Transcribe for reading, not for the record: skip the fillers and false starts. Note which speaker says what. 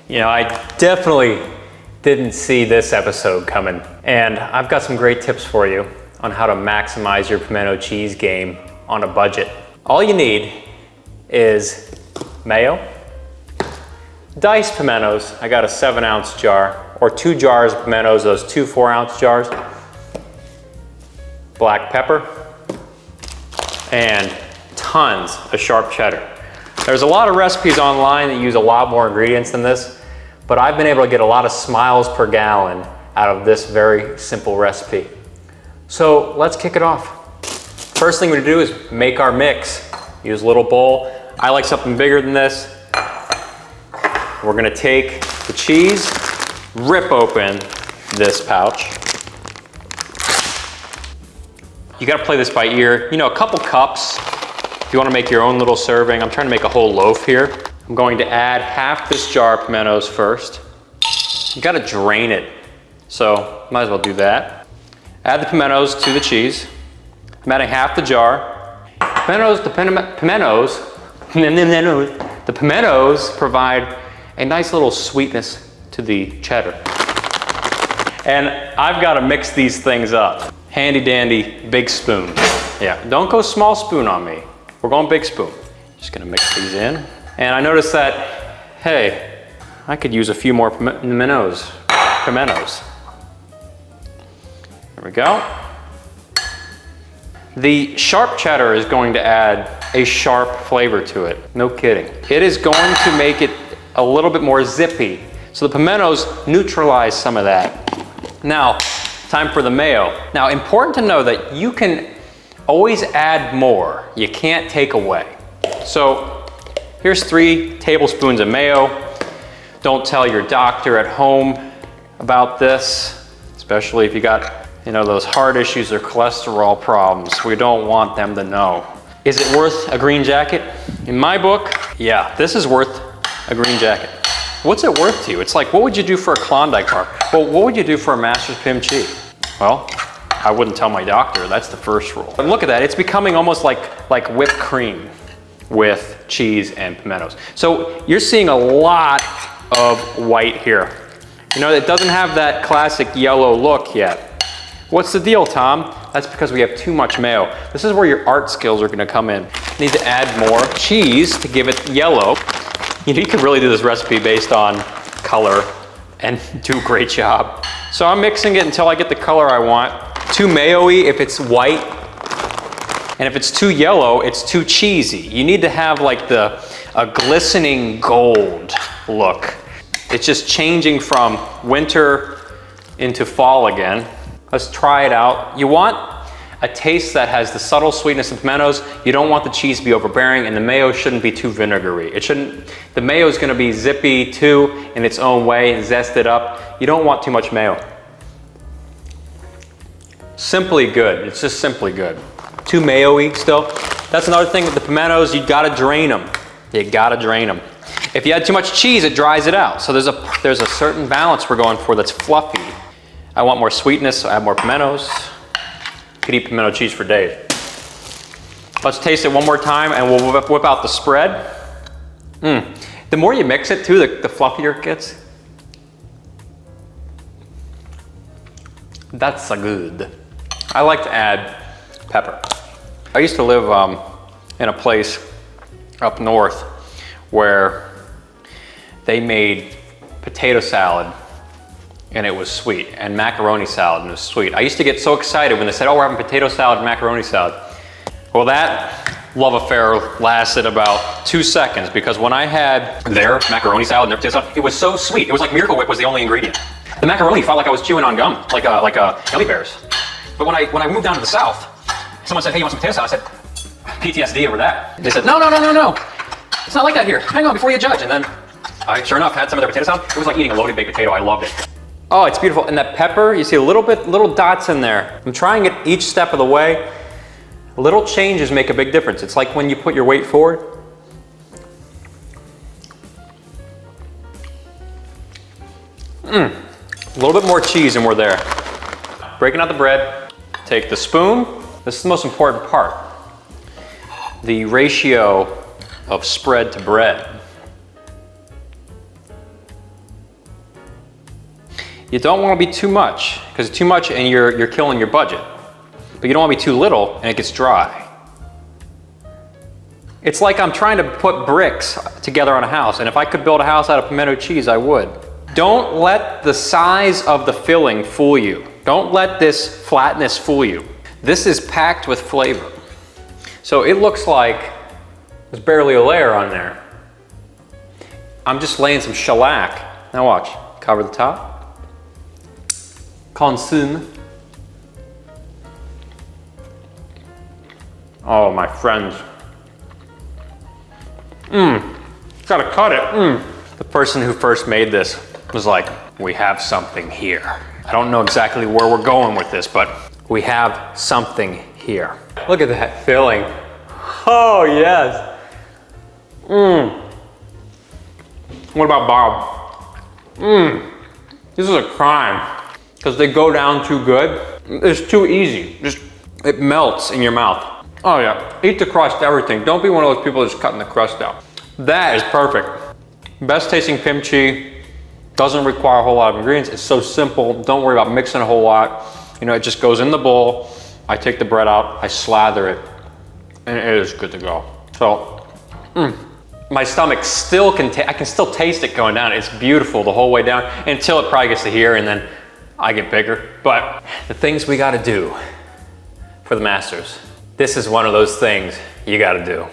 Speaker 1: You know, I definitely didn't see this episode coming, and I've got some great tips for you on how to maximize your pimento cheese game on a budget. All you need is mayo, diced pimentos. I got a 7-ounce jar, or 2 jars of pimentos, those 2 4-ounce jars, black pepper, and tons of sharp cheddar. There's a lot of recipes online that use a lot more ingredients than this, but I've been able to get a lot of smiles per gallon out of this very simple recipe. So let's kick it off. First thing we're gonna do is make our mix. Use a little bowl. I like something bigger than this. We're gonna take the cheese, rip open this pouch. You gotta play this by ear. You know, a couple cups. If you wanna make your own little serving, I'm trying to make a whole loaf here. I'm going to add half this jar of pimentos first. You gotta drain it, so might as well do that. Add the pimentos to the cheese. I'm adding half the jar. The pimentos provide a nice little sweetness to the cheddar. And I've gotta mix these things up. Handy dandy, big spoon. Yeah, don't go small spoon on me. We're going big spoon. Just gonna mix these in. And I noticed that, hey, I could use a few more pimentos. There we go. The sharp cheddar is going to add a sharp flavor to it. No kidding. It is going to make it a little bit more zippy. So the pimentos neutralize some of that. Now, time for the mayo. Now, important to know that you can always add more. You can't take away. So here's 3 tablespoons of mayo. Don't tell your doctor at home about this, especially if you got, you know, those heart issues or cholesterol problems. We don't want them to know. Is it worth a green jacket? In my book, yeah, this is worth a green jacket. What's it worth to you? It's like, what would you do for a Klondike bar? Well, what would you do for a Master's Pim Chi? Well, I wouldn't tell my doctor. That's the first rule. But look at that. It's becoming almost like whipped cream with cheese and pimentos. So you're seeing a lot of white here. You know, it doesn't have that classic yellow look yet. What's the deal, Tom? That's because we have too much mayo. This is where your art skills are gonna come in. You need to add more cheese to give it yellow. You know, you can really do this recipe based on color and do a great job. So I'm mixing it until I get the color I want. Too mayo-y if it's white, and if it's too yellow, it's too cheesy. You need to have like a glistening gold look. It's just changing from winter into fall again. Let's try it out. You want a taste that has the subtle sweetness of pimentos. You don't want the cheese to be overbearing, and the mayo shouldn't be too vinegary. The mayo is gonna be zippy too in its own way, zest it up. You don't want too much mayo. Simply good, it's just simply good. Too mayo-y still. That's another thing with the pimentos, you gotta drain them. You gotta drain them. If you add too much cheese, it dries it out. So there's a certain balance we're going for that's fluffy. I want more sweetness, so add more pimentos. Could eat pimento cheese for days. Let's taste it one more time and we'll whip out the spread. The more you mix it too, the fluffier it gets. That's so good. I like to add pepper. I used to live in a place up north where they made potato salad and it was sweet, and macaroni salad and it was sweet. I used to get so excited when they said, oh, we're having potato salad and macaroni salad. Well, that love affair lasted about 2 seconds, because when I had their macaroni salad and their potato salad, it was so sweet. It was like Miracle Whip was the only ingredient. The macaroni felt like I was chewing on gum, like gummy bears. But when I moved down to the South, someone said, hey, you want some potato salad? I said, PTSD over that. They said, no. It's not like that here. Hang on before you judge. And then I, sure enough, had some of their potato salad. It was like eating a loaded baked potato. I loved it. Oh, it's beautiful. And that pepper, you see little dots in there. I'm trying it each step of the way. Little changes make a big difference. It's like when you put your weight forward. A little bit more cheese and we're there. Breaking out the bread, take the spoon. This is the most important part. The ratio of spread to bread. You don't want to be too much, because too much and you're killing your budget. But you don't want to be too little and it gets dry. It's like I'm trying to put bricks together on a house, and if I could build a house out of pimento cheese, I would. Don't let the size of the filling fool you. Don't let this flatness fool you. This is packed with flavor. So it looks like there's barely a layer on there. I'm just laying some shellac. Now watch, cover the top. Consume. Oh, my friends. Gotta cut it. The person who first made this was like, we have something here. I don't know exactly where we're going with this, but we have something here. Look at that filling. Oh, yes. What about Bob? This is a crime, because they go down too good. It's too easy. Just, it melts in your mouth. Oh yeah, eat the crust, everything. Don't be one of those people just cutting the crust out. That is perfect. Best tasting kimchi. Doesn't require a whole lot of ingredients. It's so simple. Don't worry about mixing a whole lot. You know, it just goes in the bowl. I take the bread out, I slather it, and it is good to go. So, my stomach still I can still taste it going down. It's beautiful the whole way down until it probably gets to here, and then I get bigger. But the things we gotta do for the masters. This is one of those things you gotta do.